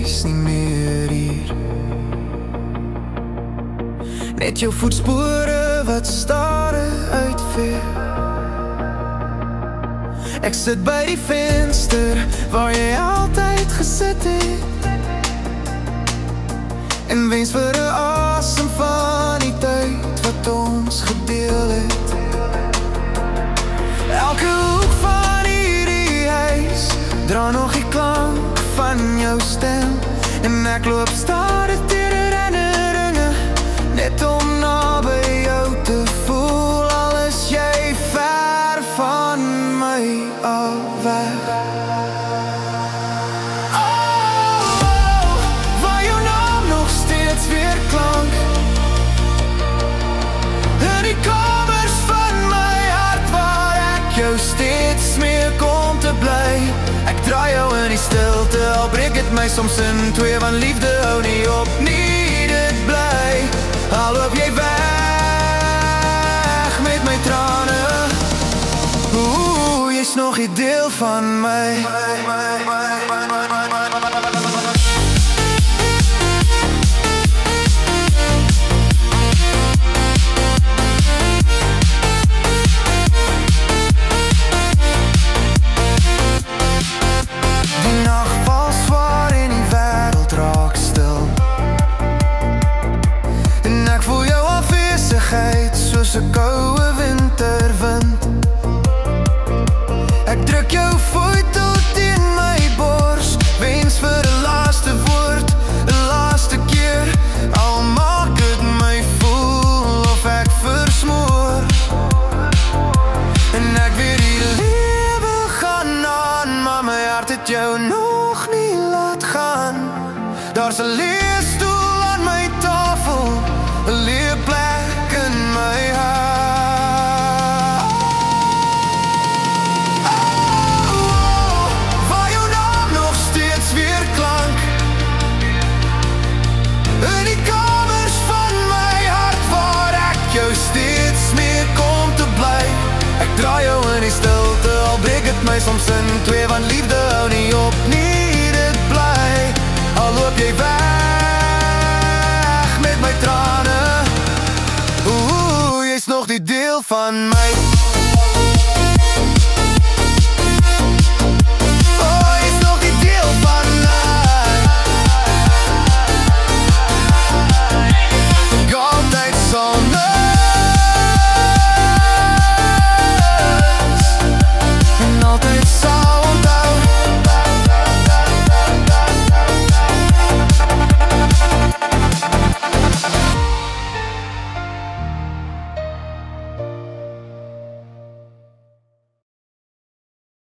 jy's nie meer hier. Net jou voetspore wat stare uitveer. Ek sit by die venster waar jy altyd gesit het, en wens vir 'n asem van die tyd wat ons gedeel het. Elke hoek van hierdie huis dra nog die klank van jou stem, en ek loop stadig deur herinneringe net om naby jou te voel, al is jy ver van my af weg. Waar jou naam nog steeds weer klank in die kamers van my hart, waar ek jou steeds smeek om te bly. Ek draai jou in die stilte, al breek het my soms in twee, want liefde hou nie op nie, dit bly. Al loop jy weg met my trane, jy's nog 'n deel van my. Die nag val swaar en die wêreld raak stil, en ek voel jou afwesigheid soos 'n koue winterwind. Ek druk jou voetel teen my bors, wens vir 'n laaste woord, 'n laaste keer, al maak het my voel of ek versmoor. En ek weet die lewe gaan aan, maar my hart het jou nog nie laat gaan. Daar's 'n leë stoel aan my tafel, 'n leë plek in my hart. Waar jou naam nog steeds weer klank in die kamers van my hart, waar ek jou steeds smeek om te bly. Ek draai jou in die stilte, al breek het my soms in twee, want liefde hou nie op nie, dit bly. Al loop jy weg met my trane, jy's nog die deel van my.